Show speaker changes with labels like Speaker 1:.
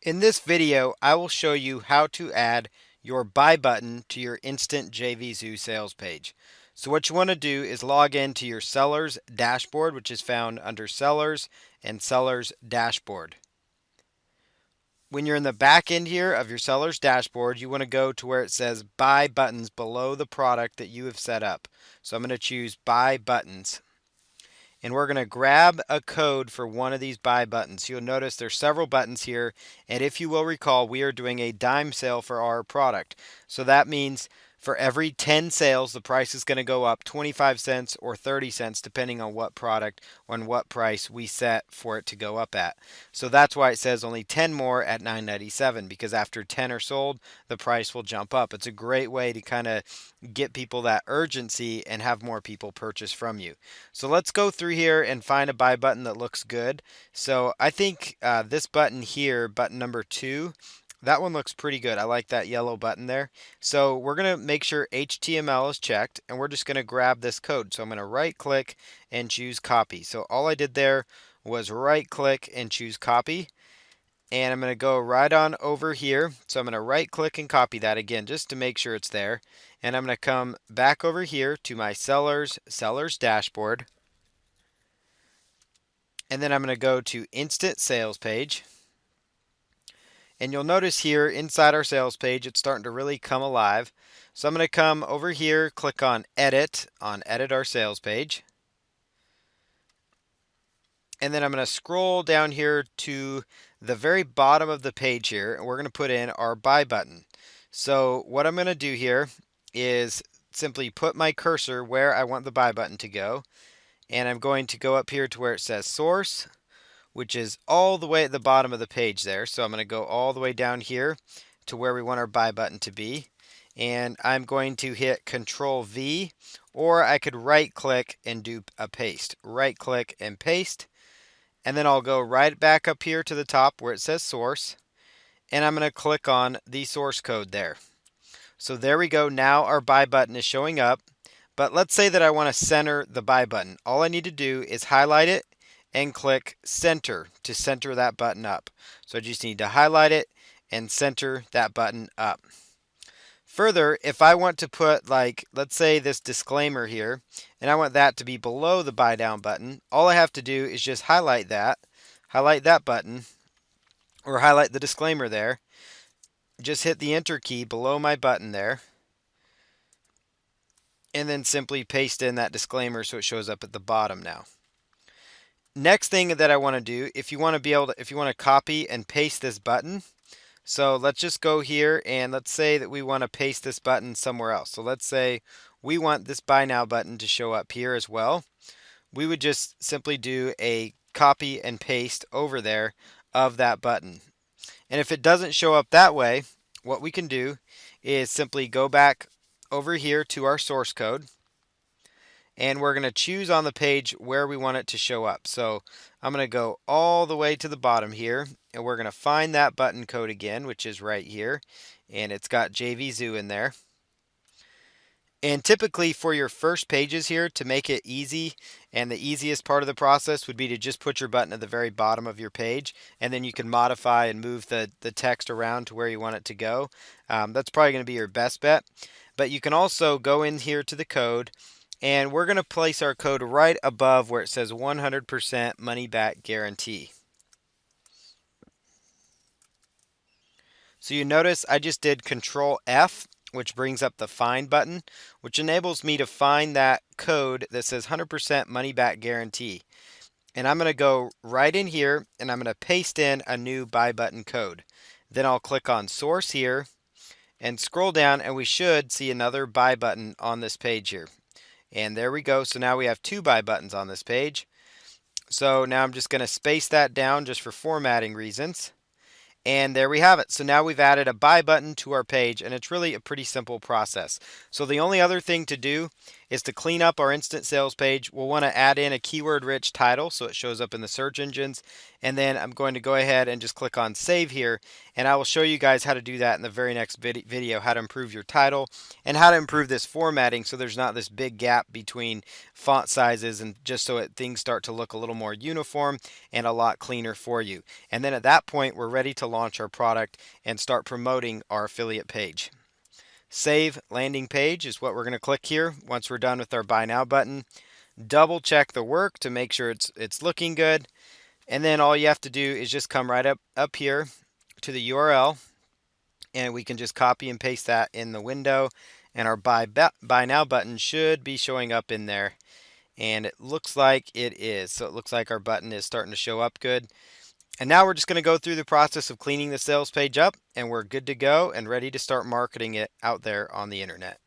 Speaker 1: In this video, I will show you how to add your buy button to your instant JVZoo sales page. So what you want to do is log into your seller's dashboard, which is found under sellers and sellers dashboard. When you're in the back end here of your seller's dashboard, you want to go to where it says buy buttons below the product that you have set up. So I'm going to choose buy buttons. And we're going to grab a code for one of these buy buttons. You'll notice there's several buttons here, and if you will recall, we are doing a dime sale for our product. So that means for every 10 sales, the price is going to go up 25 cents or 30 cents depending on what product or on what price we set for it to go up at. So that's why it says only 10 more at $9.97, because after 10 are sold, the price will jump up. It's a great way to kind of get people that urgency and have more people purchase from you. So let's go through here and find a buy button that looks good. So I think this button here, button number 2, that one looks pretty good. I like that yellow button there. So we're going to make sure HTML is checked, and we're just going to grab this code. So I'm going to right click and choose copy. So all I did there was right click and choose copy. And I'm going to go right on over here. So I'm going to right click and copy that again just to make sure it's there. And I'm going to come back over here to my seller's dashboard. And then I'm going to go to instant sales page. And you'll notice here inside our sales page, it's starting to really come alive. So I'm going to come over here, click on edit our sales page. And then I'm going to scroll down here to the very bottom of the page here, and we're going to put in our buy button. So what I'm going to do here is simply put my cursor where I want the buy button to go. And I'm going to go up here to where it says source, which is all the way at the bottom of the page there. So I'm going to go all the way down here to where we want our buy button to be. And I'm going to hit Control V, or I could right click and do a paste. Right click and paste. And then I'll go right back up here to the top where it says source. And I'm going to click on the source code there. So there we go. Now our buy button is showing up. But let's say that I want to center the buy button. All I need to do is highlight it and click center to center that button up. So I just need to highlight it and center that button up. Further, if I want to put, like, let's say this disclaimer here, and I want that to be below the buy down button, all I have to do is just highlight that button, or highlight the disclaimer there. Just hit the enter key below my button there, and then simply paste in that disclaimer so it shows up at the bottom now. Next thing that I want to do, if you want to copy and paste this button, so let's just go here and let's say that we want to paste this button somewhere else. So let's say we want this buy now button to show up here as well. We would just simply do a copy and paste over there of that button. And if it doesn't show up that way, what we can do is simply go back over here to our source code, and we're going to choose on the page where we want it to show up. So I'm going to go all the way to the bottom here, and we're going to find that button code again, which is right here, and it's got JVZoo in there. And typically for your first pages here, to make it easy, and the easiest part of the process would be to just put your button at the very bottom of your page, and then you can modify and move the text around to where you want it to go. That's probably going to be your best bet. But you can also go in here to the code, and we're going to place our code right above where it says 100% money back guarantee. So you notice I just did Control F, which brings up the find button, which enables me to find that code that says 100% money back guarantee. And I'm going to go right in here and I'm going to paste in a new buy button code. Then I'll click on source here and scroll down, and we should see another buy button on this page here. And there we go. So now we have 2 buy buttons on this page. So now I'm just going to space that down just for formatting reasons. And there we have it. So now we've added a buy button to our page, and it's really a pretty simple process. So the only other thing to do is to clean up our instant sales page. We'll want to add in a keyword rich title so it shows up in the search engines. And then I'm going to go ahead and just click on save here. And I will show you guys how to do that in the very next video, how to improve your title and how to improve this formatting so there's not this big gap between font sizes, and just so things start to look a little more uniform and a lot cleaner for you. And then at that point, we're ready to launch our product and start promoting our affiliate page. Save landing page is what we're going to click here once we're done with our buy now button. Double check the work to make sure it's looking good. And then all you have to do is just come right up here to the URL, and we can just copy and paste that in the window, and our buy now button should be showing up in there. And it looks like it is. So it looks like our button is starting to show up good. And now we're just going to go through the process of cleaning the sales page up, and we're good to go and ready to start marketing it out there on the internet.